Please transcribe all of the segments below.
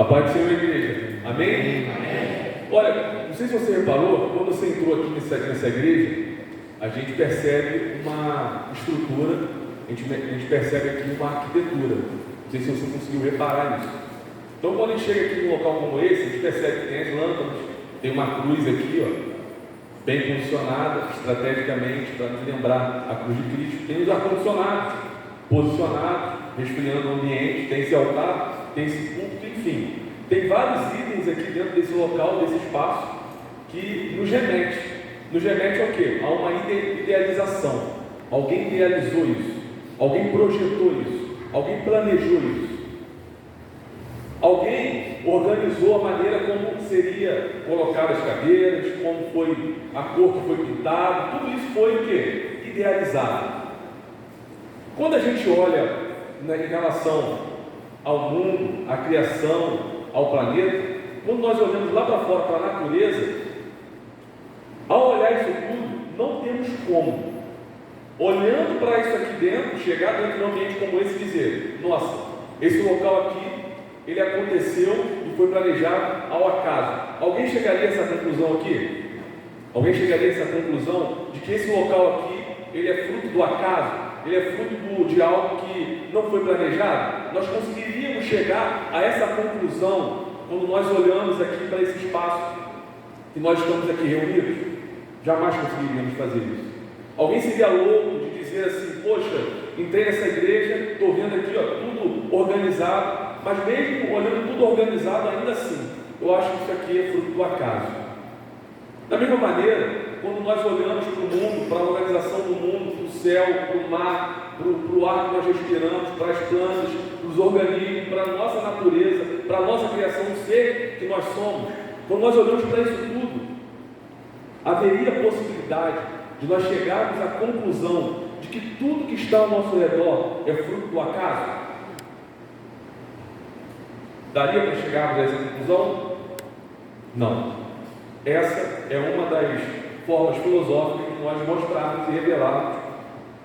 paz do Senhor, igreja. Amém? Amém? Olha, não sei se você reparou, quando você entrou aqui nessa igreja, a gente percebe uma estrutura, a gente percebe aqui uma arquitetura. Não sei se você conseguiu reparar isso. Então, quando a gente chega aqui num local como esse, a gente percebe que tem as lâmpadas, tem uma cruz aqui, ó, bem posicionada, estrategicamente, para nos lembrar a cruz de Cristo. Tem os ar-condicionados posicionados, resfriando o ambiente, tem esse altar, tem esse culto, enfim. Tem vários itens aqui dentro desse local, desse espaço, que nos remete. Nos remete ao quê? A uma idealização. Alguém idealizou isso, alguém projetou isso, alguém planejou isso. Alguém organizou a maneira como seria colocado as cadeiras, como foi a cor que foi pintada, tudo isso foi o quê? Idealizado. Quando a gente olha em relação ao mundo, à criação, ao planeta, quando nós olhamos lá para fora, para a natureza, ao olhar isso tudo, não temos como, olhando para isso aqui dentro, chegar dentro de um ambiente como esse e dizer: nossa, esse local aqui, ele aconteceu e foi planejado ao acaso. Alguém chegaria a essa conclusão aqui? Alguém chegaria a essa conclusão de que esse local aqui, ele é fruto do acaso? Ele é fruto de algo que não foi planejado? Nós conseguiríamos chegar a essa conclusão quando nós olhamos aqui para esse espaço que nós estamos aqui reunidos? Jamais conseguiríamos fazer isso. Alguém seria louco de dizer assim: poxa, entrei nessa igreja, estou vendo aqui, ó, tudo organizado, mas mesmo olhando tudo organizado, ainda assim, eu acho que isso aqui é fruto do acaso. Da mesma maneira, quando nós olhamos para o mundo, para a organização do mundo, para o céu, para o mar, para o ar que nós respiramos, para as plantas, para os organismos, para a nossa natureza, para a nossa criação, o ser que nós somos, quando nós olhamos para isso tudo, haveria a possibilidade de nós chegarmos à conclusão de que tudo que está ao nosso redor é fruto do acaso? Daria para chegarmos a essa conclusão? Não. Essa é uma das formas filosóficas de nós mostrarmos e revelarmos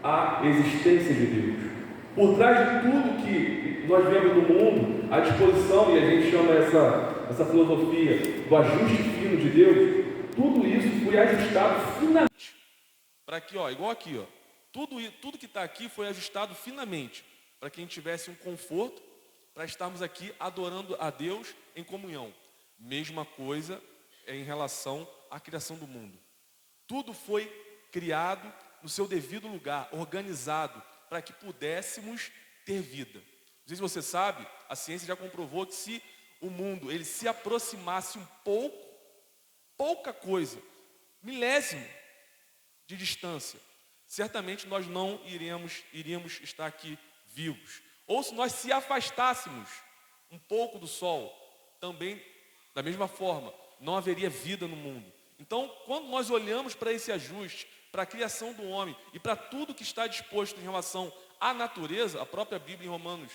a existência de Deus. Por trás de tudo que nós vemos no mundo, a disposição, e a gente chama essa filosofia do ajuste fino de Deus, tudo isso foi ajustado finamente. Para aqui, ó, igual aqui, ó, tudo que está aqui foi ajustado finamente, para que a gente tivesse um conforto, para estarmos aqui adorando a Deus em comunhão. Mesma coisa em relação à criação do mundo. Tudo foi criado no seu devido lugar, organizado, para que pudéssemos ter vida. Não sei se você sabe, a ciência já comprovou que se o mundo ele se aproximasse um pouca coisa, milésimo de distância, certamente nós não iríamos estar aqui vivos. Ou se nós se afastássemos um pouco do Sol, também, da mesma forma, não haveria vida no mundo. Então, quando nós olhamos para esse ajuste, para a criação do homem e para tudo que está disposto em relação à natureza, a própria Bíblia em Romanos,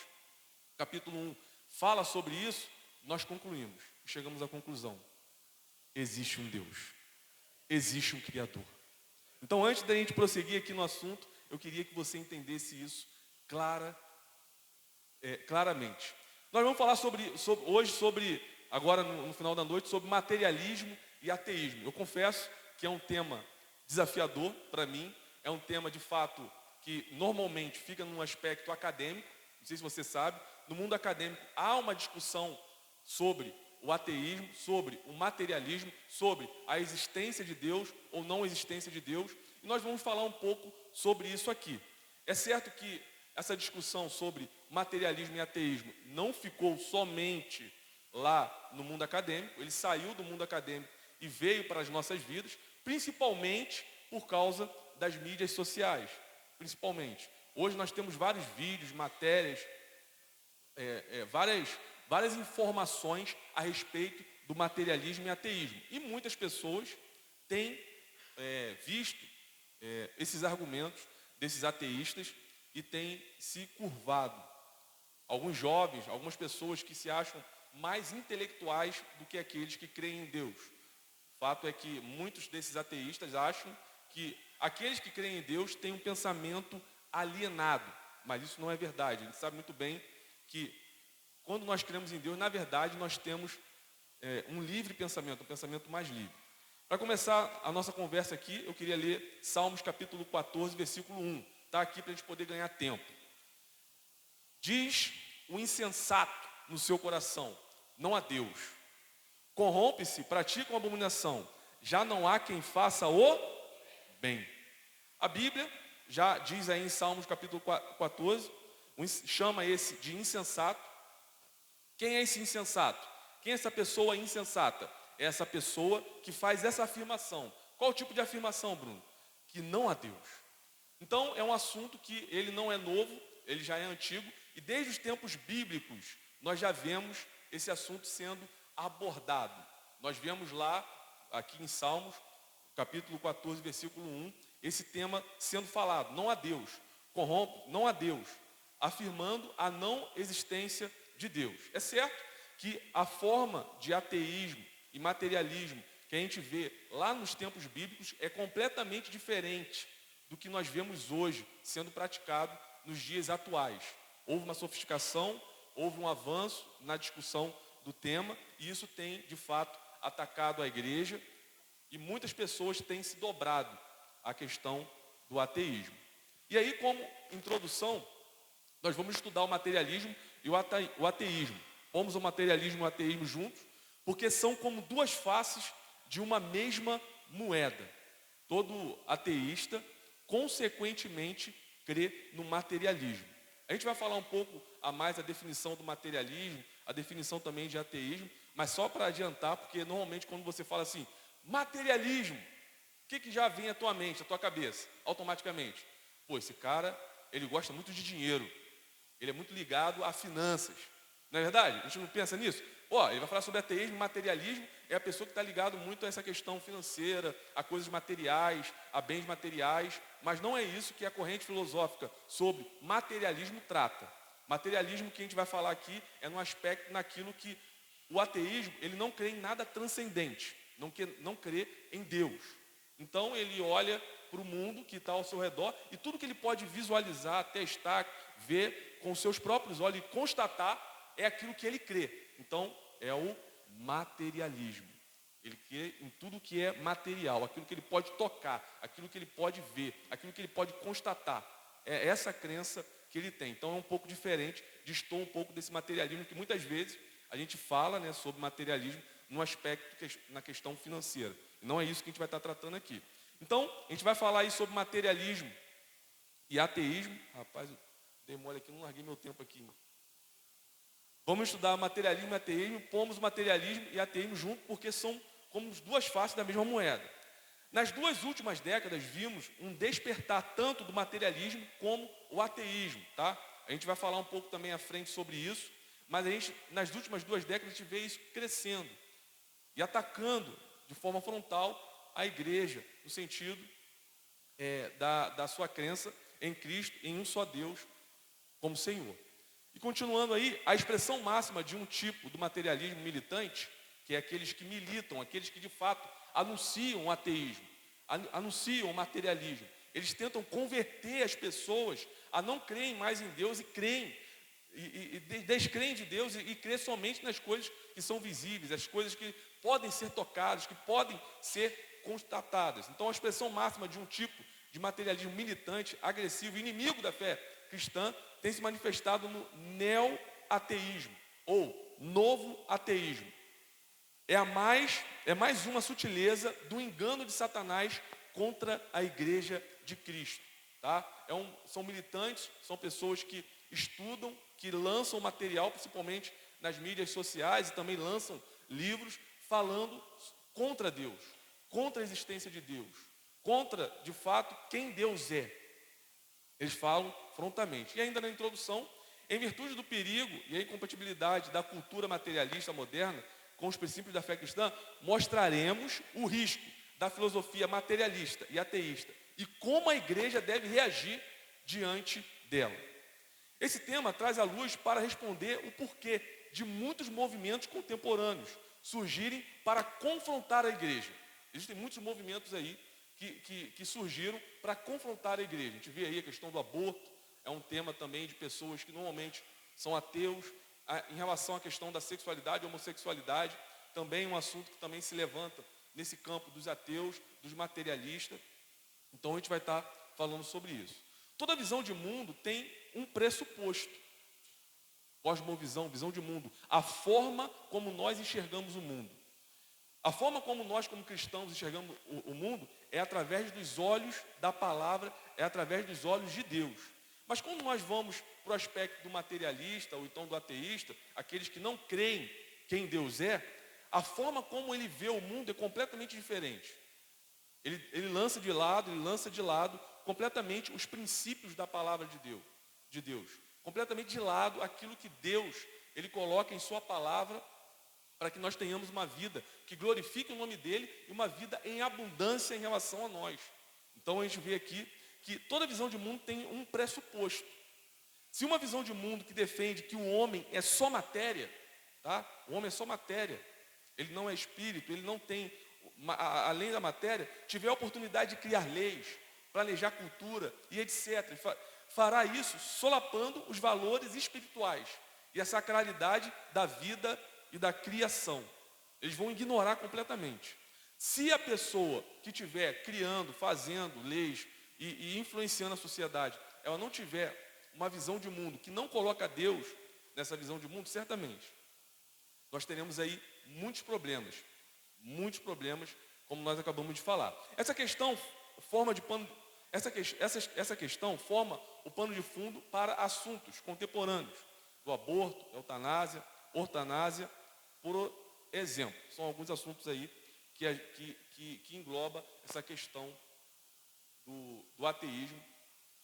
capítulo 1, fala sobre isso, nós concluímos, chegamos à conclusão: existe um Deus, existe um Criador. Então, antes da gente prosseguir aqui no assunto, eu queria que você entendesse isso claramente. Nós vamos falar hoje, agora no final da noite, sobre materialismo e ateísmo. Eu confesso que é um tema desafiador para mim, é um tema de fato que normalmente fica num aspecto acadêmico. Não sei se você sabe, no mundo acadêmico há uma discussão sobre o ateísmo, sobre o materialismo, sobre a existência de Deus ou não existência de Deus, e nós vamos falar um pouco sobre isso aqui. É certo que essa discussão sobre materialismo e ateísmo não ficou somente lá no mundo acadêmico, ele saiu do mundo acadêmico e veio para as nossas vidas, principalmente por causa das mídias sociais. Principalmente. Hoje nós temos vários vídeos, matérias, várias informações a respeito do materialismo e ateísmo. E muitas pessoas têm visto esses argumentos desses ateístas e têm se curvado. Alguns jovens, algumas pessoas que se acham mais intelectuais do que aqueles que creem em Deus. O fato é que muitos desses ateístas acham que aqueles que creem em Deus têm um pensamento alienado, mas isso não é verdade. A gente sabe muito bem que quando nós cremos em Deus, na verdade, nós temos um livre pensamento, um pensamento mais livre. Para começar a nossa conversa aqui, eu queria ler Salmos capítulo 14, versículo 1. Está aqui para a gente poder ganhar tempo. Diz o insensato no seu coração, não há Deus. Corrompe-se, pratica uma abominação. Já não há quem faça o bem. A Bíblia já diz aí em Salmos capítulo 14, chama esse de insensato. Quem é esse insensato? Quem é essa pessoa insensata? É essa pessoa que faz essa afirmação. Qual tipo de afirmação, Bruno? Que não há Deus. Então é um assunto que ele não é novo, ele já é antigo, e desde os tempos bíblicos nós já vemos esse assunto sendo abordado. Nós vemos lá, aqui em Salmos, capítulo 14, versículo 1, esse tema sendo falado, não há Deus, corrompe, não há Deus, afirmando a não existência de Deus. É certo que a forma de ateísmo e materialismo que a gente vê lá nos tempos bíblicos é completamente diferente do que nós vemos hoje sendo praticado nos dias atuais. Houve uma sofisticação, houve um avanço na discussão do tema, e isso tem, de fato, atacado a igreja, e muitas pessoas têm se dobrado à questão do ateísmo. E aí, como introdução, nós vamos estudar o materialismo e o ateísmo. Vamos o materialismo e o ateísmo juntos, porque são como duas faces de uma mesma moeda. Todo ateísta, consequentemente, crê no materialismo. A gente vai falar um pouco a mais a definição do materialismo, a definição também de ateísmo, mas só para adiantar, porque normalmente quando você fala assim, materialismo, o que já vem à tua mente, à tua cabeça, automaticamente? Pô, esse cara, ele gosta muito de dinheiro, ele é muito ligado a finanças, não é verdade? A gente não pensa nisso? Ó, ele vai falar sobre ateísmo, materialismo, é a pessoa que está ligado muito a essa questão financeira, a coisas materiais, a bens materiais, mas não é isso que a corrente filosófica sobre materialismo trata. Materialismo que a gente vai falar aqui é no aspecto naquilo que o ateísmo, ele não crê em nada transcendente, não crê em Deus. Então ele olha para o mundo que está ao seu redor e tudo que ele pode visualizar, testar, ver com os seus próprios olhos e constatar é aquilo que ele crê. Então é o materialismo. Ele crê em tudo que é material, aquilo que ele pode tocar, aquilo que ele pode ver, aquilo que ele pode constatar. É essa crença que ele tem. Então é um pouco diferente, distou um pouco desse materialismo que muitas vezes a gente fala, né, sobre materialismo no aspecto, na questão financeira. Não é isso que a gente vai estar tratando aqui. Então, a gente vai falar aí sobre materialismo e ateísmo. Rapaz, eu dei mole aqui, não larguei meu tempo aqui. Vamos estudar materialismo e ateísmo, pomos materialismo e ateísmo junto, porque são como duas faces da mesma moeda. Nas duas últimas décadas, vimos um despertar tanto do materialismo como o ateísmo, tá? A gente vai falar um pouco também à frente sobre isso, mas nas últimas 2 décadas, a gente vê isso crescendo e atacando de forma frontal a igreja, no sentido da sua crença em Cristo, em um só Deus como Senhor. E continuando aí, a expressão máxima de um tipo do materialismo militante, que é aqueles que militam, aqueles que de fato anunciam o ateísmo, anunciam o materialismo. Eles tentam converter as pessoas a não crerem mais em Deus e descreem de Deus e crê somente nas coisas que são visíveis, as coisas que podem ser tocadas, que podem ser constatadas. Então a expressão máxima de um tipo de materialismo militante, agressivo, inimigo da fé cristã, tem se manifestado no neo-ateísmo ou novo ateísmo. É mais uma sutileza do engano de Satanás contra a igreja de Cristo, tá? São militantes, são pessoas que estudam, que lançam material, principalmente nas mídias sociais, e também lançam livros falando contra Deus, contra a existência de Deus, contra, de fato, quem Deus é. Eles falam frontalmente. E ainda na introdução, em virtude do perigo e a incompatibilidade da cultura materialista moderna com os princípios da fé cristã, mostraremos o risco da filosofia materialista e ateísta e como a igreja deve reagir diante dela. Esse tema traz à luz para responder o porquê de muitos movimentos contemporâneos surgirem para confrontar a igreja. Existem muitos movimentos aí que surgiram para confrontar a igreja. A gente vê aí a questão do aborto, é um tema também de pessoas que normalmente são ateus, em relação à questão da sexualidade, homossexualidade, também um assunto que também se levanta nesse campo dos ateus, dos materialistas. Então a gente vai estar falando sobre isso. Toda visão de mundo tem um pressuposto. Cosmovisão, visão de mundo. A forma como nós enxergamos o mundo. A forma como nós, como cristãos, enxergamos o mundo é através dos olhos da palavra, é através dos olhos de Deus. Mas quando nós vamos para o aspecto do materialista ou então do ateísta, aqueles que não creem quem Deus é, a forma como ele vê o mundo é completamente diferente. Ele lança de lado completamente os princípios da palavra de Deus. Completamente de lado aquilo que Deus, ele coloca em sua palavra para que nós tenhamos uma vida que glorifique o nome dele e uma vida em abundância em relação a nós. Então a gente vê aqui que toda visão de mundo tem um pressuposto. Se uma visão de mundo que defende que o homem é só matéria, tá? O homem é só matéria, ele não é espírito, ele não tem, além da matéria, tiver a oportunidade de criar leis, planejar cultura e etc. Fará isso solapando os valores espirituais e a sacralidade da vida e da criação. Eles vão ignorar completamente. Se a pessoa que estiver criando, fazendo leis e influenciando a sociedade, ela não tiver uma visão de mundo que não coloca Deus nessa visão de mundo, certamente nós teremos aí muitos problemas, como nós acabamos de falar. Essa questão forma o pano de fundo para assuntos contemporâneos, do aborto, eutanásia, ortanásia, por exemplo. São alguns assuntos aí que engloba essa questão do ateísmo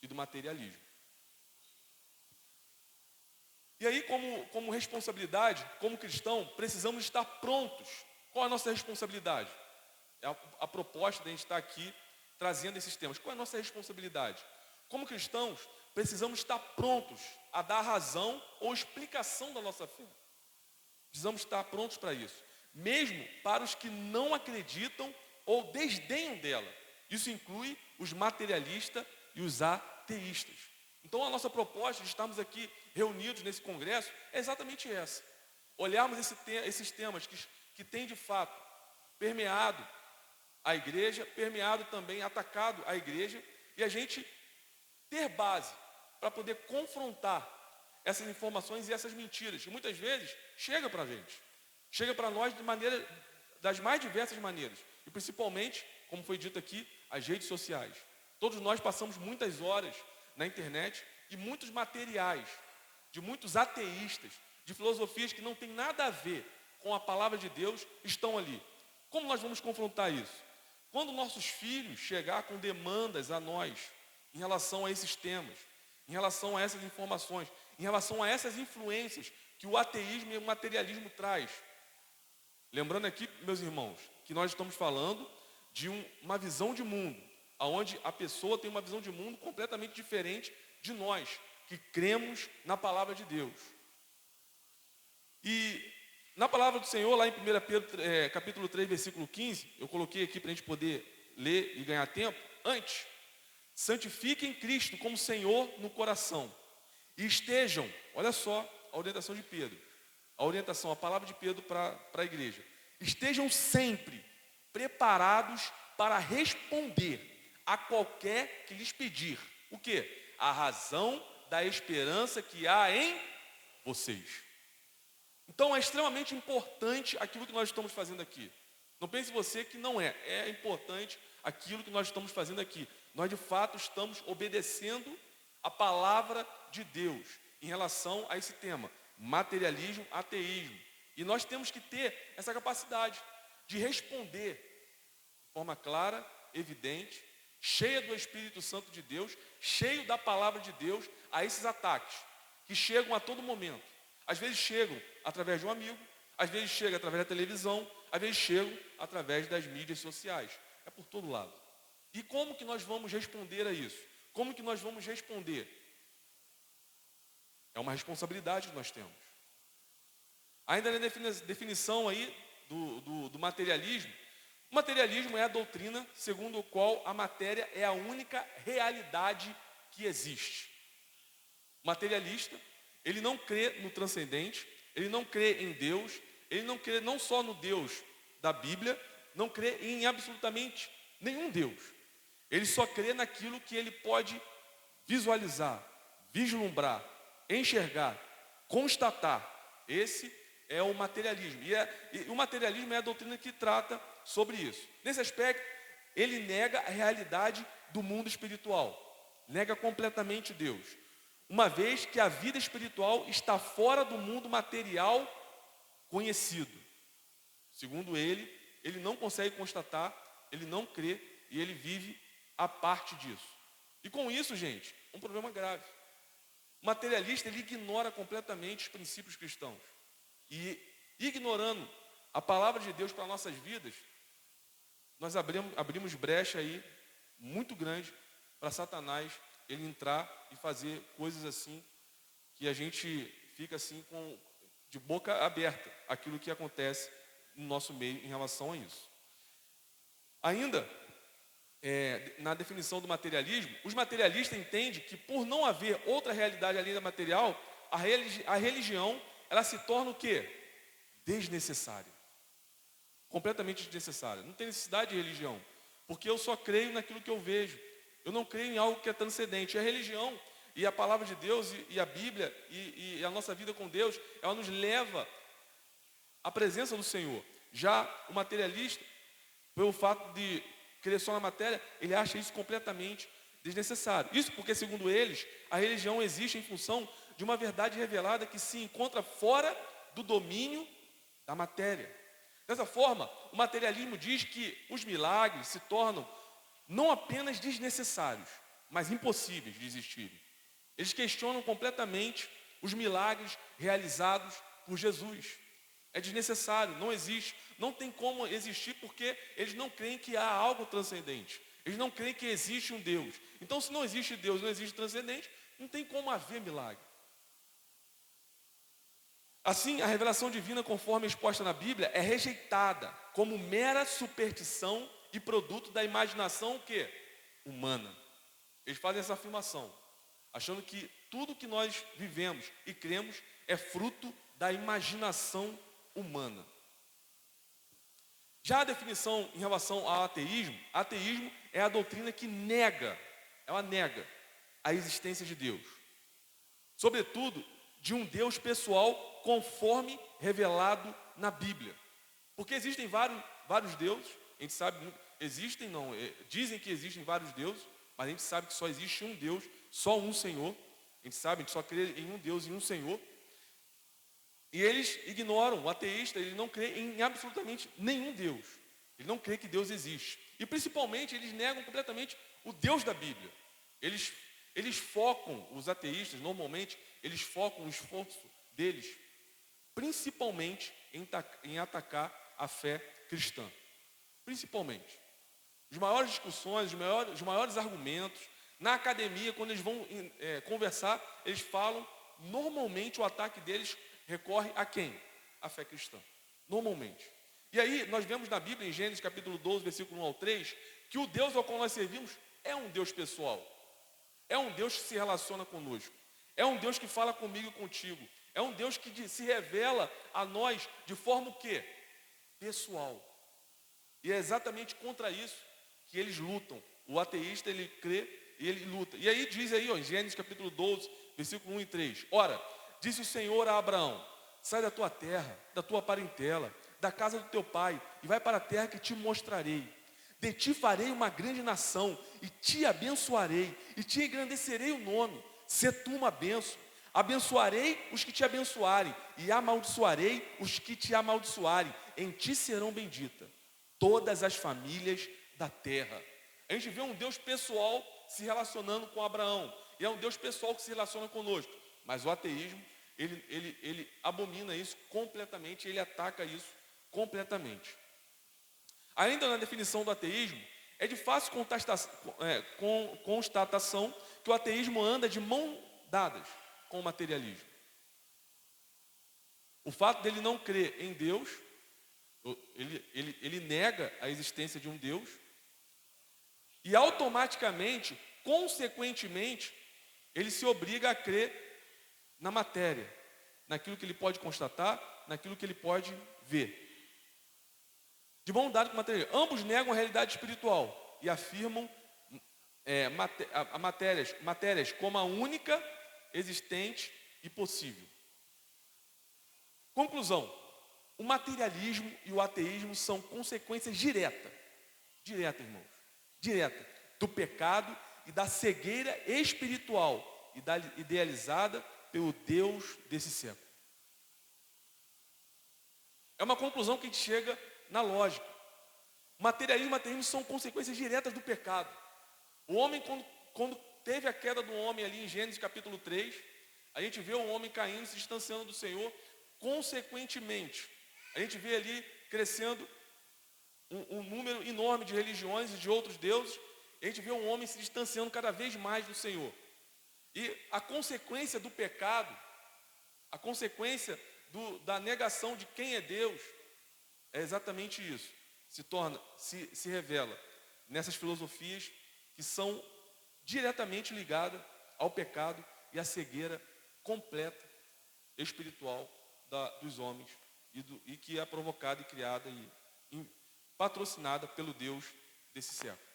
e do materialismo. E aí, como responsabilidade, como cristão, precisamos estar prontos. Qual é a nossa responsabilidade? É a proposta de a gente estar aqui trazendo esses temas. Qual é a nossa responsabilidade? Como cristãos, precisamos estar prontos a dar razão ou explicação da nossa fé. Precisamos estar prontos para isso. Mesmo para os que não acreditam ou desdenham dela. Isso inclui os materialistas e os ateístas. Então a nossa proposta de estarmos aqui reunidos nesse congresso é exatamente essa. Olharmos esses temas que têm de fato permeado a igreja, permeado também, atacado a igreja, e a gente ter base para poder confrontar essas informações e essas mentiras, que muitas vezes chega para a gente, chega para nós das mais diversas maneiras, e principalmente, como foi dito aqui, as redes sociais. Todos nós passamos muitas horas na internet e muitos materiais de muitos ateístas, de filosofias que não tem nada a ver com a palavra de Deus, estão ali. Como nós vamos confrontar isso? Quando nossos filhos chegar com demandas a nós em relação a esses temas, em relação a essas informações, em relação a essas influências que o ateísmo e o materialismo traz. Lembrando aqui, meus irmãos, que nós estamos falando de uma visão de mundo, onde a pessoa tem uma visão de mundo completamente diferente de nós, que cremos na palavra de Deus. E na palavra do Senhor, lá em 1 Pedro capítulo 3, versículo 15, eu coloquei aqui para a gente poder ler e ganhar tempo. Antes, santifiquem Cristo como Senhor no coração. E estejam, olha só a orientação de Pedro, a palavra de Pedro para a igreja. Estejam sempre preparados para responder a qualquer que lhes pedir. O quê? A razão da esperança que há em vocês. Então é extremamente importante aquilo que nós estamos fazendo aqui. Não pense você que não é. É importante aquilo que nós estamos fazendo aqui. Nós de fato estamos obedecendo a palavra de Deus em relação a esse tema, materialismo, ateísmo. E nós temos que ter essa capacidade de responder de forma clara, evidente, cheia do Espírito Santo de Deus, cheio da palavra de Deus, a esses ataques que chegam a todo momento. Às vezes chegam através de um amigo, às vezes chegam através da televisão, às vezes chegam através das mídias sociais. É por todo lado. E como que nós vamos responder a isso? Como que nós vamos responder? É uma responsabilidade que nós temos. Ainda na definição aí do materialismo, o materialismo é a doutrina segundo a qual a matéria é a única realidade que existe. O materialista, ele não crê no transcendente, ele não crê em Deus, ele não crê não só no Deus da Bíblia, não crê em absolutamente nenhum Deus. Ele só crê naquilo que ele pode visualizar, vislumbrar, enxergar, constatar. Esse é o materialismo. E o materialismo é a doutrina que trata sobre isso. Nesse aspecto, ele nega a realidade do mundo espiritual. Nega completamente Deus. Uma vez que a vida espiritual está fora do mundo material conhecido. Segundo ele não consegue constatar, ele não crê e ele vive a parte disso. E com isso, gente, um problema grave. O materialista, ele ignora completamente os princípios cristãos. E ignorando a palavra de Deus para nossas vidas, nós abrimos brecha aí muito grande para Satanás ele entrar e fazer coisas assim que a gente fica assim de boca aberta aquilo que acontece no nosso meio em relação a isso. Ainda na definição do materialismo, os materialistas entendem que por não haver outra realidade além da material, a religião ela se torna o quê? Desnecessária. Completamente desnecessária. Não tem necessidade de religião, porque eu só creio naquilo que eu vejo. Eu não creio em algo que é transcendente. A religião e a palavra de Deus e a Bíblia e a nossa vida com Deus, ela nos leva à presença do Senhor. Já o materialista, pelo fato de crer só na matéria, ele acha isso completamente desnecessário. Isso porque, segundo eles, a religião existe em função de uma verdade revelada que se encontra fora do domínio da matéria. Dessa forma, o materialismo diz que os milagres se tornam não apenas desnecessários, mas impossíveis de existirem. Eles questionam completamente os milagres realizados por Jesus. É desnecessário, não existe, não tem como existir porque eles não creem que há algo transcendente. Eles não creem que existe um Deus. Então, se não existe Deus, não existe transcendente, não tem como haver milagre. Assim, a revelação divina, conforme exposta na Bíblia, é rejeitada como mera superstição e produto da imaginação o quê? Humana. Eles fazem essa afirmação, achando que tudo que nós vivemos e cremos é fruto da imaginação humana. Já a definição em relação ao ateísmo é a doutrina que nega a existência de Deus. Sobretudo, de um Deus pessoal conforme revelado na Bíblia. Porque existem vários deuses, a gente sabe, dizem que existem vários deuses, mas a gente sabe que só existe um Deus, só um Senhor. A gente só crê em um Deus e um Senhor. E eles ignoram, o ateísta, ele não crê em absolutamente nenhum Deus. Ele não crê que Deus existe. E principalmente, eles negam completamente o Deus da Bíblia. Eles focam, os ateístas, normalmente, eles focam o esforço deles, principalmente em atacar a fé cristã. Principalmente. As maiores discussões, os maiores argumentos, na academia, quando eles vão conversar, eles falam, normalmente o ataque deles recorre a quem? A fé cristã. Normalmente. E aí, nós vemos na Bíblia, em Gênesis capítulo 12, versículo 1 ao 3, que o Deus ao qual nós servimos é um Deus pessoal. É um Deus que se relaciona conosco. É um Deus que fala comigo e contigo. É um Deus que se revela a nós de forma o quê? Pessoal. E é exatamente contra isso que eles lutam. O ateísta, ele crê e ele luta. E aí diz aí, em Gênesis capítulo 12, versículo 1 e 3. Ora, disse o Senhor a Abraão, sai da tua terra, da tua parentela, da casa do teu pai, e vai para a terra que te mostrarei. De ti farei uma grande nação, e te abençoarei, e te engrandecerei o nome. Sê tu uma bênção. Abençoarei os que te abençoarem, e amaldiçoarei os que te amaldiçoarem. Em ti serão benditas todas as famílias da terra. A gente vê um Deus pessoal se relacionando com Abraão, e é um Deus pessoal que se relaciona conosco. Mas o ateísmo, ele abomina isso completamente, ele ataca isso completamente. Ainda na definição do ateísmo, é de fácil constatação que o ateísmo anda de mão dadas com o materialismo. O fato dele não crer em Deus, ele nega a existência de um Deus, e automaticamente, consequentemente, ele se obriga a crer na matéria, naquilo que ele pode constatar, naquilo que ele pode ver. De mão dada com materialismo. Ambos negam a realidade espiritual e afirmam matérias como a única, existente e possível. Conclusão: o materialismo e o ateísmo são consequências diretas, irmãos, direta do pecado e da cegueira espiritual idealizada pelo Deus desse século. É uma conclusão que a gente chega na lógica. Materialismo e ateísmo são consequências diretas do pecado. O homem, quando teve a queda do homem ali em Gênesis capítulo 3, a gente vê o homem caindo, se distanciando do Senhor. Consequentemente, a gente vê ali crescendo um número enorme de religiões e de outros deuses. A gente vê o homem se distanciando cada vez mais do Senhor. E a consequência do pecado, a consequência da negação de quem é Deus, é exatamente isso. Se revela nessas filosofias que são diretamente ligadas ao pecado e à cegueira completa espiritual dos homens e que é provocada e criada e patrocinada pelo Deus desse século.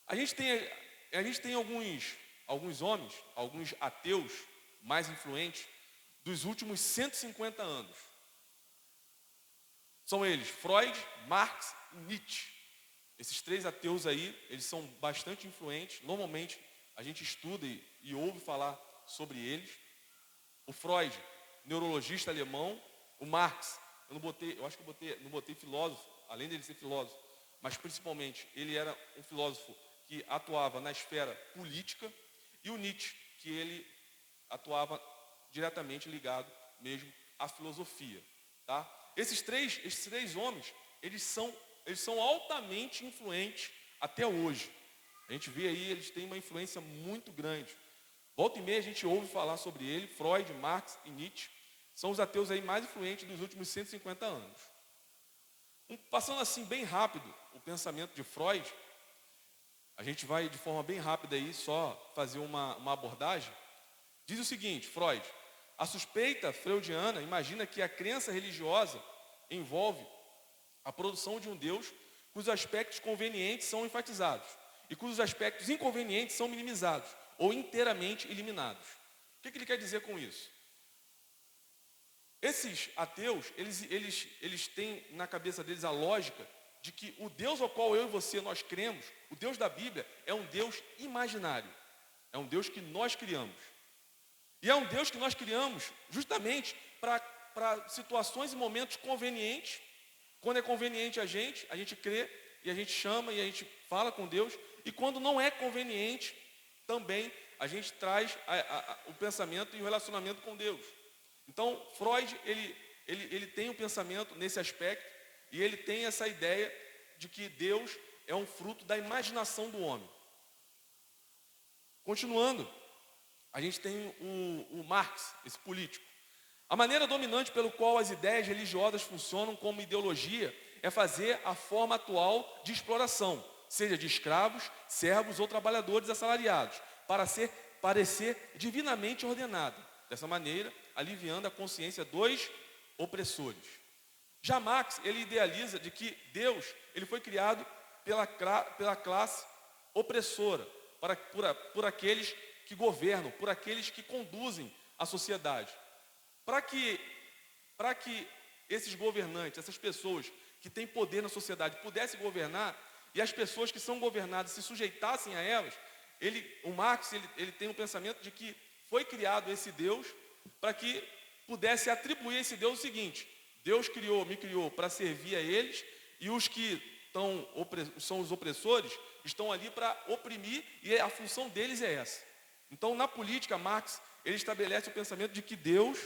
A gente tem alguns homens, alguns ateus mais influentes dos últimos 150 anos. São eles Freud, Marx e Nietzsche. Esses três ateus aí, eles são bastante influentes. Normalmente a gente estuda e ouve falar sobre eles. O Freud, neurologista alemão. O Marx, não botei filósofo, além dele ser filósofo, mas principalmente ele era um filósofo que atuava na esfera política. E o Nietzsche, que ele atuava diretamente ligado mesmo à filosofia, tá? Esses três homens, eles são altamente influentes até hoje. A gente vê aí, eles têm uma influência muito grande. Volta e meia a gente ouve falar sobre ele. Freud, Marx e Nietzsche são os ateus aí mais influentes dos últimos 150 anos. Passando assim bem rápido o pensamento de Freud, a gente vai de forma bem rápida aí só fazer uma abordagem. Diz o seguinte, Freud: a suspeita freudiana imagina que a crença religiosa envolve a produção de um Deus cujos aspectos convenientes são enfatizados e cujos aspectos inconvenientes são minimizados ou inteiramente eliminados. O que ele quer dizer com isso? Esses ateus, eles têm na cabeça deles a lógica de que o Deus ao qual eu e você nós cremos, o Deus da Bíblia, é um Deus imaginário, é um Deus que nós criamos. E é um Deus que nós criamos justamente para situações e momentos convenientes. Quando é conveniente a gente crê e a gente chama e a gente fala com Deus. E quando não é conveniente, também a gente traz o pensamento e o relacionamento com Deus. Então, Freud, ele tem um pensamento nesse aspecto e ele tem essa ideia de que Deus é um fruto da imaginação do homem. Continuando, a gente tem o Marx, esse político. A maneira dominante pelo qual as ideias religiosas funcionam como ideologia é fazer a forma atual de exploração, seja de escravos, servos ou trabalhadores assalariados, para parecer divinamente ordenada. Dessa maneira, aliviando a consciência dos opressores. Já Marx, ele idealiza de que Deus, ele foi criado pela classe opressora, por aqueles que governam, por aqueles que conduzem a sociedade. Para que esses governantes, essas pessoas que têm poder na sociedade pudessem governar, e as pessoas que são governadas se sujeitassem a elas, o Marx ele tem um pensamento de que foi criado esse Deus para que pudesse atribuir a esse Deus o seguinte: Deus me criou para servir a eles, e os que são os opressores estão ali para oprimir, e a função deles é essa. Então, na política, Marx ele estabelece o pensamento de que Deus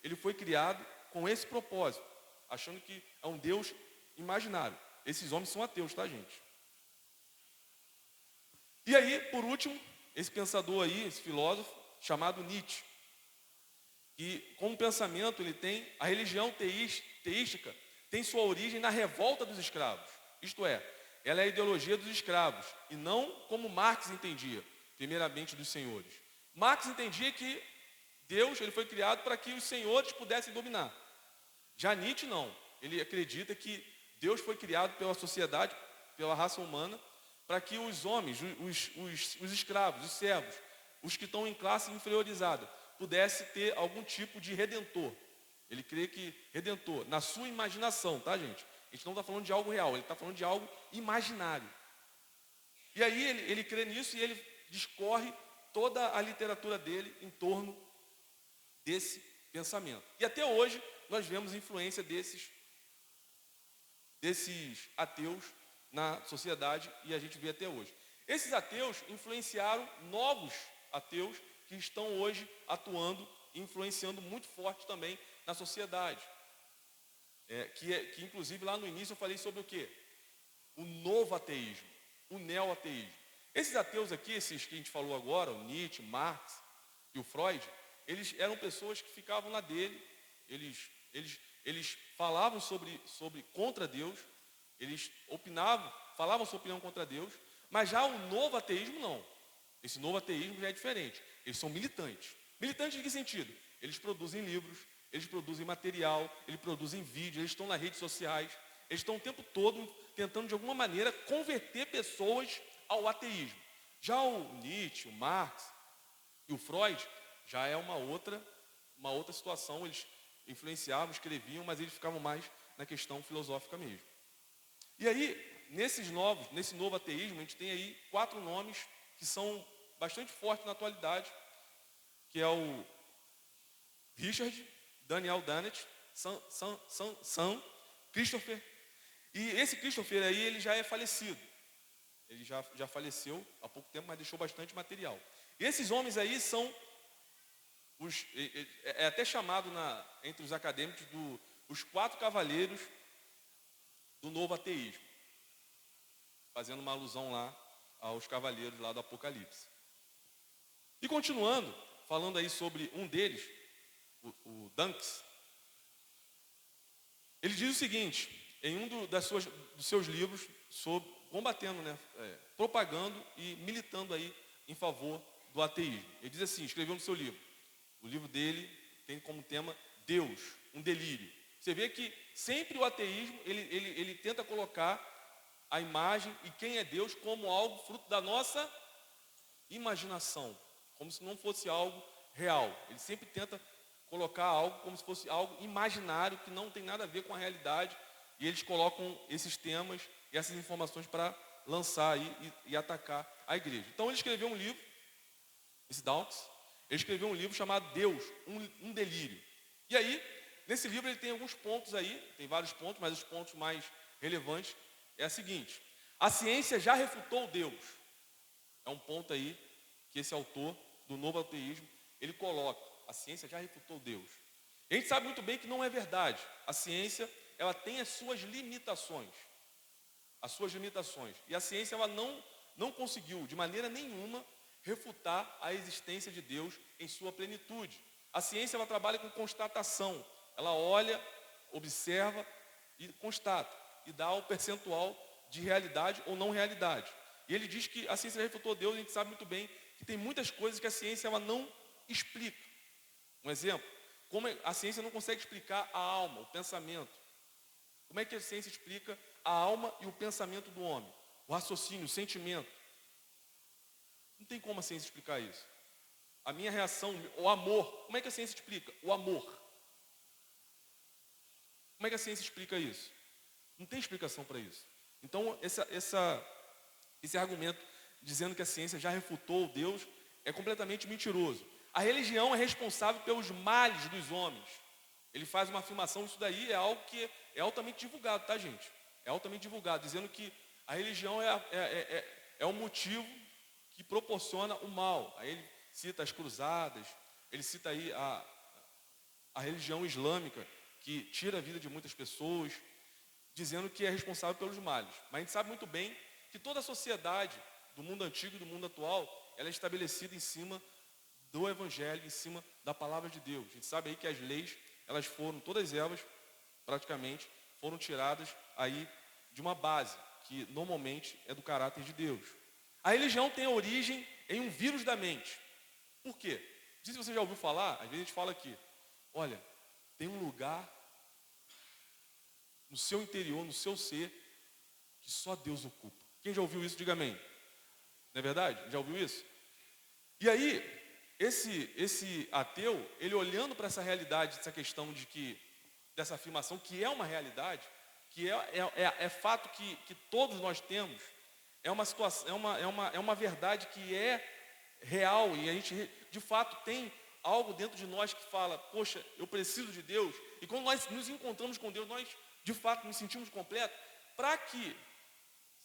ele foi criado com esse propósito, achando que é um Deus imaginário. Esses homens são ateus, tá, gente? E aí, por último, esse pensador aí, esse filósofo, chamado Nietzsche, que como pensamento ele tem, a religião teística tem sua origem na revolta dos escravos. Isto é, ela é a ideologia dos escravos, e não como Marx entendia, primeiramente dos senhores. Marx entendia que Deus, ele foi criado para que os senhores pudessem dominar. Já Nietzsche não. Ele acredita que Deus foi criado pela sociedade, pela raça humana, para que os homens, os escravos, os servos, os que estão em classe inferiorizada, pudessem ter algum tipo de redentor. Ele crê que redentor, na sua imaginação, tá, gente? A gente não está falando de algo real, ele está falando de algo imaginário. E aí ele crê nisso e ele discorre toda a literatura dele em torno desse pensamento. E até hoje nós vemos influência desses ateus na sociedade e a gente vê até hoje. Esses ateus influenciaram novos ateus que estão hoje atuando e influenciando muito forte também na sociedade. Que inclusive lá no início eu falei sobre o quê? O novo ateísmo, o neo-ateísmo. Esses ateus aqui, esses que a gente falou agora, o Nietzsche, Marx e o Freud, eles eram pessoas que ficavam na dele, eles falavam sobre contra Deus, eles opinavam, falavam sua opinião contra Deus, mas já o novo ateísmo não. Esse novo ateísmo já é diferente. Eles são militantes. Militantes em que sentido? Eles produzem livros, eles produzem material, eles produzem vídeo, eles estão nas redes sociais, eles estão o tempo todo tentando de alguma maneira converter pessoas ao ateísmo. Já o Nietzsche, o Marx e o Freud já é uma outra situação. Eles influenciavam, escreviam, mas eles ficavam mais na questão filosófica mesmo. E aí, nesse novo ateísmo, a gente tem aí 4 nomes que são bastante fortes na atualidade, que é o Richard, Daniel Dennett, Sam, Christopher. E esse Christopher aí, ele já é falecido. Ele já faleceu há pouco tempo, mas deixou bastante material. E esses homens aí são é até chamado entre os acadêmicos os 4 cavaleiros do novo ateísmo, fazendo uma alusão lá aos cavaleiros lá do Apocalipse. E continuando, falando aí sobre um deles, o Dunks, ele diz o seguinte, em um dos seus livros, combatendo, propagando e militando aí em favor do ateísmo. Ele diz assim, escreveu no seu livro, o livro dele tem como tema Deus, um delírio. Você vê que sempre o ateísmo, ele tenta colocar a imagem e quem é Deus como algo fruto da nossa imaginação, como se não fosse algo real. Ele sempre tenta colocar algo como se fosse algo imaginário, que não tem nada a ver com a realidade, e eles colocam esses temas e essas informações para lançar aí e atacar a igreja. Então ele escreveu um livro, esse Dawkins, ele escreveu um livro chamado Deus, um delírio. E aí, nesse livro ele tem alguns pontos aí, tem vários pontos, mas os pontos mais relevantes é o seguinte: a ciência já refutou Deus. É um ponto aí que esse autor do novo ateísmo, ele coloca, a ciência já refutou Deus. E a gente sabe muito bem que não é verdade. A ciência, ela tem as suas limitações. E a ciência, ela não conseguiu, de maneira nenhuma, refutar a existência de Deus em sua plenitude. A ciência, ela trabalha com constatação. Ela olha, observa e constata. E dá o percentual de realidade ou não realidade. E ele diz que a ciência refutou Deus, a gente sabe muito bem que tem muitas coisas que a ciência ela não explica. Um exemplo, como a ciência não consegue explicar a alma, o pensamento. Como é que a ciência explica a alma e o pensamento do homem? O raciocínio, o sentimento. Não tem como a ciência explicar isso. A minha reação, o amor, como é que a ciência explica? O amor. Como é que a ciência explica isso? Não tem explicação para isso. Então, esse argumento dizendo que a ciência já refutou Deus é completamente mentiroso. A religião é responsável pelos males dos homens. Ele faz uma afirmação, isso daí é algo que é altamente divulgado, tá, gente? É altamente divulgado, dizendo que a religião é o motivo que proporciona o mal. Aí ele cita as cruzadas, ele cita aí a religião islâmica, que tira a vida de muitas pessoas, dizendo que é responsável pelos males. Mas a gente sabe muito bem que toda a sociedade do mundo antigo e do mundo atual, ela é estabelecida em cima do Evangelho, em cima da palavra de Deus. A gente sabe aí que as leis, todas elas, praticamente, foram tiradas aí de uma base, que normalmente é do caráter de Deus. A religião tem origem em um vírus da mente. Por quê? sei se você já ouviu falar, às vezes a gente fala aqui, olha, tem um lugar no seu interior, no seu ser, que só Deus ocupa. Quem já ouviu isso, diga amém. Não é verdade? Já ouviu isso? E aí, esse ateu, ele olhando para essa realidade, essa questão dessa afirmação, que é uma realidade, que é fato que todos nós temos, é uma situação, é uma verdade que é real, e a gente de fato tem algo dentro de nós que fala, poxa, eu preciso de Deus, e quando nós nos encontramos com Deus, nós de fato nos sentimos completos, para que,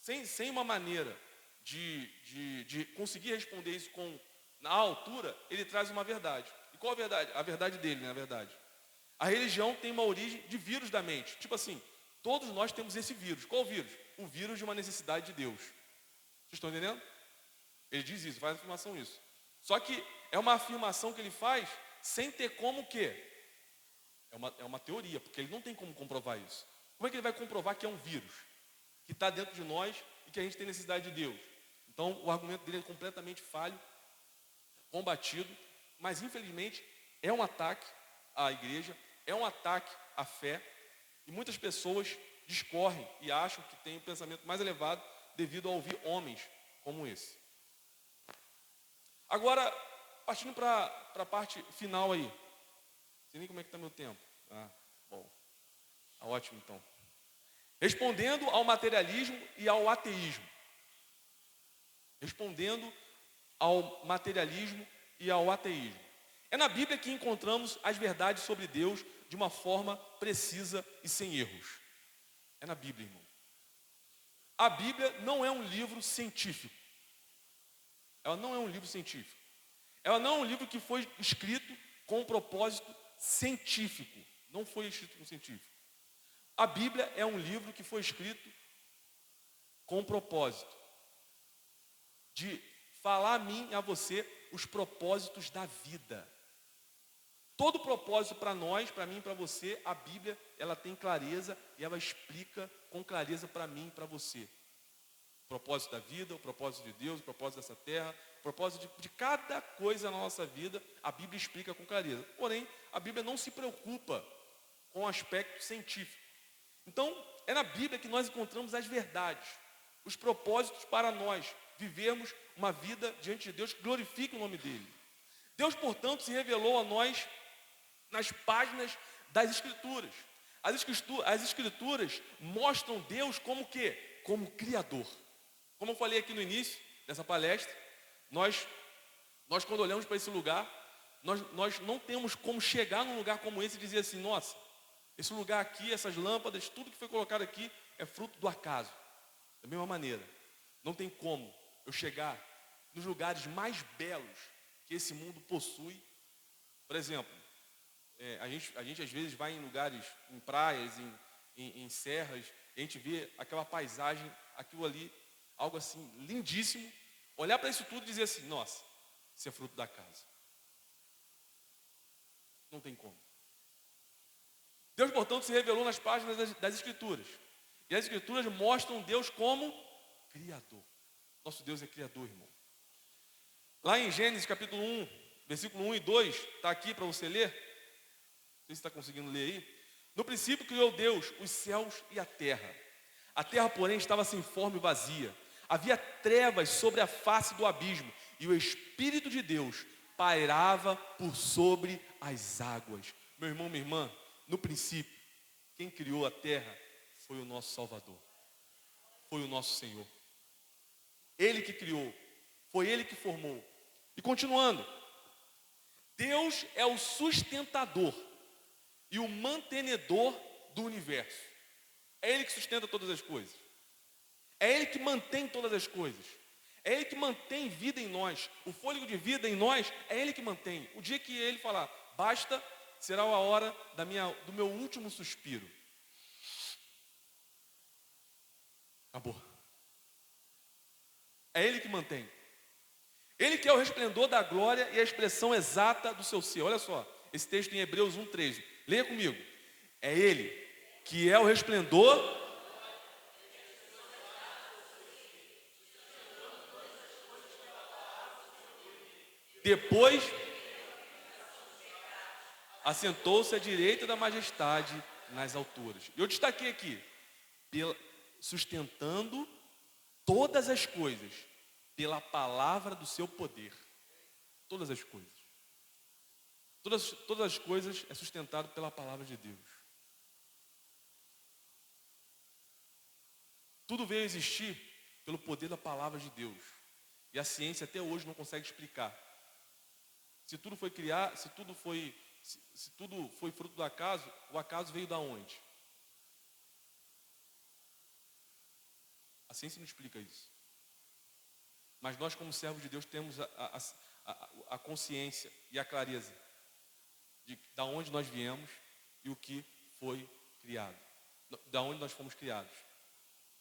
sem uma maneira de conseguir responder isso na altura, ele traz uma verdade. E qual a verdade? A verdade dele, na verdade. A religião tem uma origem de vírus da mente. Tipo assim, todos nós temos esse vírus. Qual o vírus? O vírus de uma necessidade de Deus. Vocês estão entendendo? Ele diz isso, faz afirmação isso. Só que é uma afirmação que ele faz sem ter como o quê? É uma teoria, porque ele não tem como comprovar isso. Como é que ele vai comprovar que é um vírus que está dentro de nós e que a gente tem necessidade de Deus? Então, o argumento dele é completamente falho, combatido, mas infelizmente é um ataque à igreja, é um ataque à fé, e muitas pessoas discorrem e acham que têm um pensamento mais elevado devido a ouvir homens como esse. Agora, partindo para a parte final aí. Não sei nem como é que está meu tempo. Bom. Tá ótimo então. Respondendo ao materialismo e ao ateísmo. Respondendo ao materialismo e ao ateísmo. É na Bíblia que encontramos as verdades sobre Deus de uma forma precisa e sem erros. É na Bíblia, irmão. A Bíblia não é um livro científico. Ela não é um livro científico. Ela não é um livro que foi escrito com um propósito científico. Não foi escrito com científico. A Bíblia é um livro que foi escrito com um propósito de falar a mim e a você os propósitos da vida. Todo propósito para nós, para mim e para você, a Bíblia, ela tem clareza e ela explica com clareza para mim e para você. O propósito da vida, o propósito de Deus, o propósito dessa terra, o propósito de cada coisa na nossa vida, a Bíblia explica com clareza. Porém, a Bíblia não se preocupa com o aspecto científico. Então, é na Bíblia que nós encontramos as verdades, os propósitos para nós vivermos uma vida diante de Deus que glorifique o nome dEle. Deus, portanto, se revelou a nós nas páginas das Escrituras. As Escrituras mostram Deus como o quê? Como Criador. Como eu falei aqui no início dessa palestra, nós quando olhamos para esse lugar, nós não temos como chegar num lugar como esse e dizer assim, nossa, esse lugar aqui, essas lâmpadas, tudo que foi colocado aqui é fruto do acaso. Da mesma maneira, não tem como eu chegar nos lugares mais belos que esse mundo possui. Por exemplo, a gente às vezes vai em lugares, em praias, em serras, e a gente vê aquela paisagem, aquilo ali, algo assim lindíssimo, olhar para isso tudo e dizer assim, nossa, isso é fruto da casa. Não tem como. Deus, portanto, se revelou nas páginas das Escrituras. E as Escrituras mostram Deus como Criador. Nosso Deus é Criador, irmão. Lá em Gênesis capítulo 1, versículo 1 e 2, está aqui para você ler. Não sei se está conseguindo ler aí. No princípio criou Deus os céus e a terra. A terra, porém, estava sem forma e vazia. Havia trevas sobre a face do abismo. E o Espírito de Deus pairava por sobre as águas. Meu irmão, minha irmã, no princípio, quem criou a terra foi o nosso Salvador. Foi o nosso Senhor. Ele que criou. Foi Ele que formou. E continuando. Deus é o sustentador e o mantenedor do universo. É Ele que sustenta todas as coisas. É Ele que mantém todas as coisas. É Ele que mantém vida em nós. O fôlego de vida em nós, é Ele que mantém. O dia que Ele falar, basta, será a hora do meu último suspiro. Acabou. É Ele que mantém. Ele que é o resplendor da glória e a expressão exata do seu ser. Olha só, esse texto em Hebreus 1:13. Leia comigo. É Ele que é o resplendor. Depois assentou-se à direita da majestade nas alturas. Eu destaquei aqui, sustentando todas as coisas pela palavra do seu poder. Todas as coisas. Todas as coisas é sustentado pela palavra de Deus. Tudo veio a existir pelo poder da palavra de Deus. E a ciência até hoje não consegue explicar. Se tudo foi criado, se tudo foi fruto do acaso, o acaso veio da onde? A ciência não explica isso. Mas nós, como servos de Deus, temos a consciência e a clareza de da onde nós viemos e o que foi criado. Da onde nós fomos criados.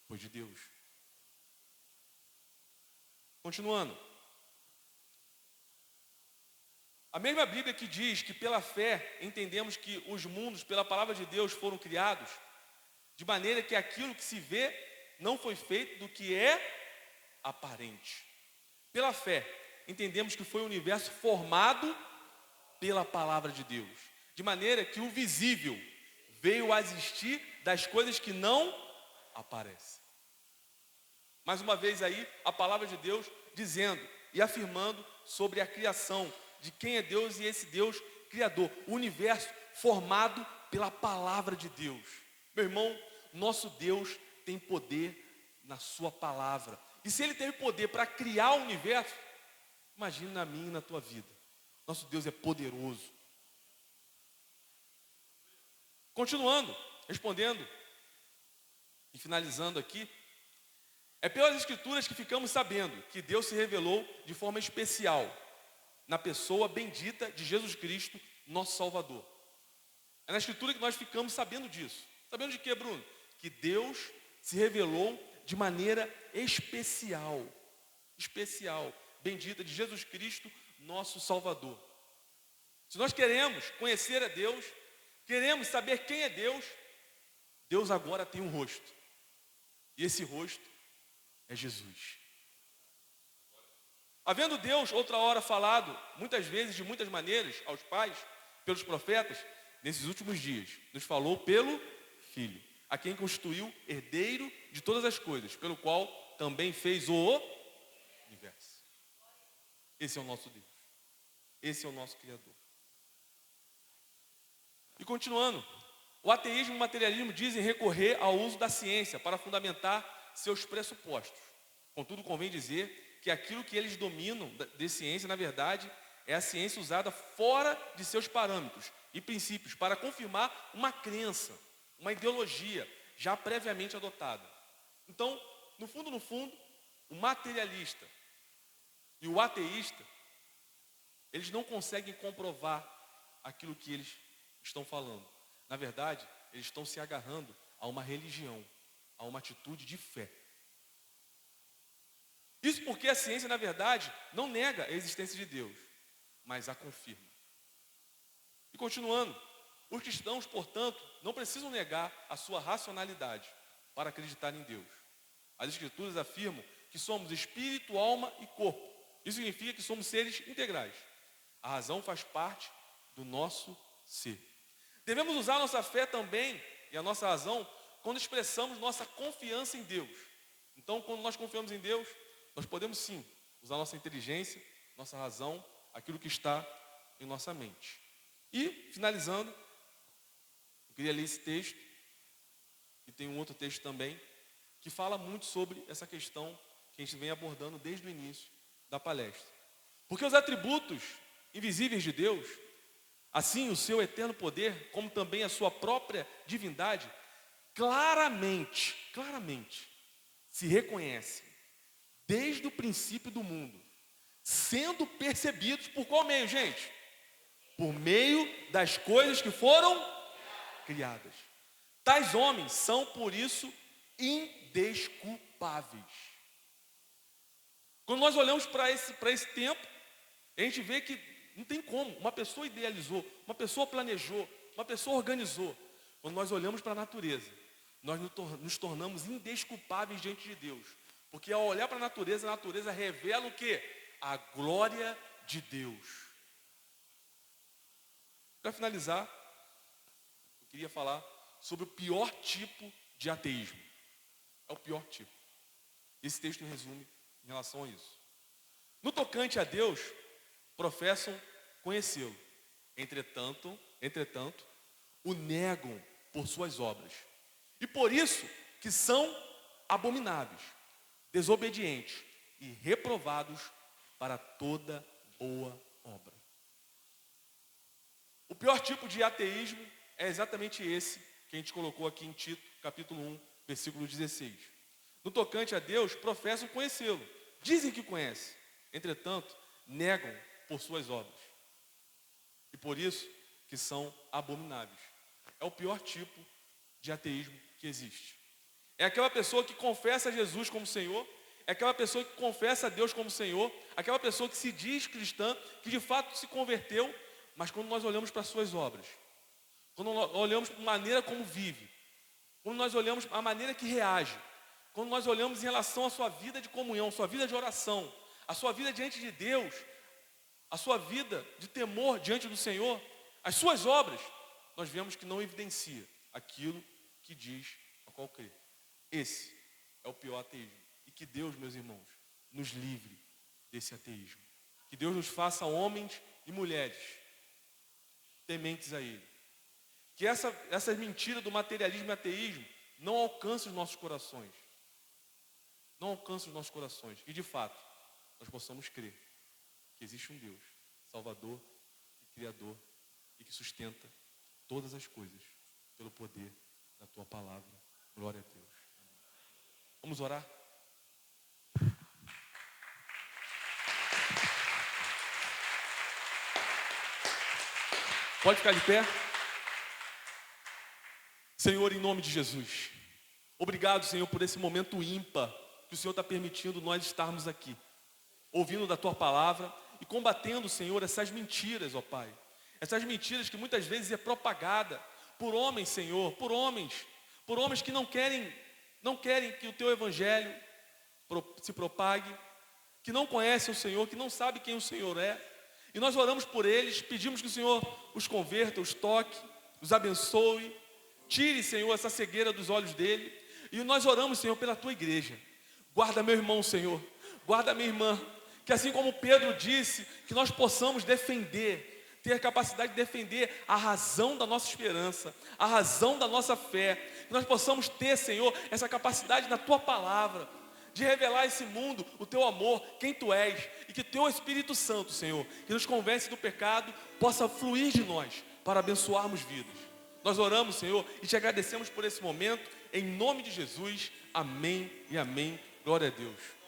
Foi de Deus. Continuando. A mesma Bíblia que diz que pela fé entendemos que os mundos, pela palavra de Deus, foram criados, de maneira que aquilo que se vê não foi feito do que é aparente. Pela fé, entendemos que foi o universo formado pela palavra de Deus, de maneira que o visível veio a existir das coisas que não aparecem. Mais uma vez aí, a palavra de Deus dizendo e afirmando sobre a criação, de quem é Deus e esse Deus criador, o universo formado pela palavra de Deus. Meu irmão, nosso Deus tem poder na sua palavra. E se ele teve poder para criar o universo, imagine na minha e na tua vida. Nosso Deus é poderoso. Continuando, respondendo e finalizando aqui, é pelas Escrituras que ficamos sabendo que Deus se revelou de forma especial na pessoa bendita de Jesus Cristo, nosso Salvador. É na Escritura que nós ficamos sabendo disso. Sabendo de quê, Bruno? Que Deus se revelou de maneira especial, bendita de Jesus Cristo, nosso Salvador. Se nós queremos conhecer a Deus, queremos saber quem é Deus, Deus agora tem um rosto. E esse rosto é Jesus. Havendo Deus outra hora falado, muitas vezes, de muitas maneiras, aos pais, pelos profetas, nesses últimos dias, nos falou pelo Filho, a quem constituiu herdeiro de todas as coisas, pelo qual também fez o universo. Esse é o nosso Deus. Esse é o nosso Criador. E continuando, o ateísmo e o materialismo dizem recorrer ao uso da ciência para fundamentar seus pressupostos. Contudo, convém dizer que aquilo que eles dominam de ciência, na verdade, é a ciência usada fora de seus parâmetros e princípios para confirmar uma crença, uma ideologia já previamente adotada. Então, no fundo, o materialista e o ateísta, eles não conseguem comprovar aquilo que eles estão falando. Na verdade, eles estão se agarrando a uma religião, a uma atitude de fé. Isso porque a ciência, na verdade, não nega a existência de Deus, mas a confirma. E continuando, os cristãos, portanto, não precisam negar a sua racionalidade para acreditar em Deus. As Escrituras afirmam que somos espírito, alma e corpo. Isso significa que somos seres integrais. A razão faz parte do nosso ser. Devemos usar a nossa fé também e a nossa razão quando expressamos nossa confiança em Deus. Então, quando nós confiamos em Deus, nós podemos sim usar nossa inteligência, nossa razão, aquilo que está em nossa mente. E, finalizando, eu queria ler esse texto, e tem um outro texto também, que fala muito sobre essa questão que a gente vem abordando desde o início da palestra. Porque os atributos invisíveis de Deus, assim o seu eterno poder, como também a sua própria divindade, claramente se reconhecem desde o princípio do mundo, sendo percebidos por qual meio, gente? Por meio das coisas que foram criadas. Tais homens são, por isso, indesculpáveis. Quando nós olhamos para esse tempo, a gente vê que não tem como. Uma pessoa idealizou, uma pessoa planejou, uma pessoa organizou. Quando nós olhamos para a natureza, nós nos tornamos indesculpáveis diante de Deus. Porque ao olhar para a natureza revela o quê? A glória de Deus. Para finalizar, eu queria falar sobre o pior tipo de ateísmo. É o pior tipo. Esse texto resume em relação a isso. No tocante a Deus, professam conhecê-lo. Entretanto, o negam por suas obras. E por isso que são abomináveis, desobedientes e reprovados para toda boa obra. O pior tipo de ateísmo é exatamente esse que a gente colocou aqui em Tito, capítulo 1, versículo 16. No tocante a Deus, professam conhecê-lo. Dizem que conhecem, entretanto, negam por suas obras. E por isso que são abomináveis. É o pior tipo de ateísmo que existe. É aquela pessoa que confessa Jesus como Senhor, é aquela pessoa que confessa a Deus como Senhor, aquela pessoa que se diz cristã, que de fato se converteu, mas quando nós olhamos para as suas obras, quando nós olhamos para a maneira como vive, quando nós olhamos para a maneira que reage, quando nós olhamos em relação à sua vida de comunhão, sua vida de oração, a sua vida diante de Deus, a sua vida de temor diante do Senhor, as suas obras, nós vemos que não evidencia aquilo que diz a qual crê. Esse é o pior ateísmo. E que Deus, meus irmãos, nos livre desse ateísmo. Que Deus nos faça homens e mulheres tementes a Ele. Que essa mentira do materialismo e ateísmo não alcance os nossos corações. Não alcance os nossos corações. E de fato, nós possamos crer que existe um Deus, Salvador e Criador, e que sustenta todas as coisas pelo poder da Tua palavra. Glória a Deus. Vamos orar? Pode ficar de pé? Senhor, em nome de Jesus, obrigado, Senhor, por esse momento ímpar que o Senhor está permitindo nós estarmos aqui, ouvindo da Tua palavra e combatendo, Senhor, essas mentiras, ó Pai. Essas mentiras que muitas vezes é propagada por homens, Senhor, por homens que não querem que o Teu Evangelho se propague, que não conhecem o Senhor, que não sabem quem o Senhor é. E nós oramos por eles, pedimos que o Senhor os converta, os toque, os abençoe, tire, Senhor, essa cegueira dos olhos dele. E nós oramos, Senhor, pela Tua igreja. Guarda meu irmão, Senhor, guarda minha irmã, que assim como Pedro disse, que nós possamos ter a capacidade de defender a razão da nossa esperança, a razão da nossa fé, que nós possamos ter, Senhor, essa capacidade na Tua palavra, de revelar a esse mundo o Teu amor, quem Tu és, e que Teu Espírito Santo, Senhor, que nos convence do pecado, possa fluir de nós, para abençoarmos vidas. Nós oramos, Senhor, e Te agradecemos por esse momento, em nome de Jesus, amém e amém, glória a Deus.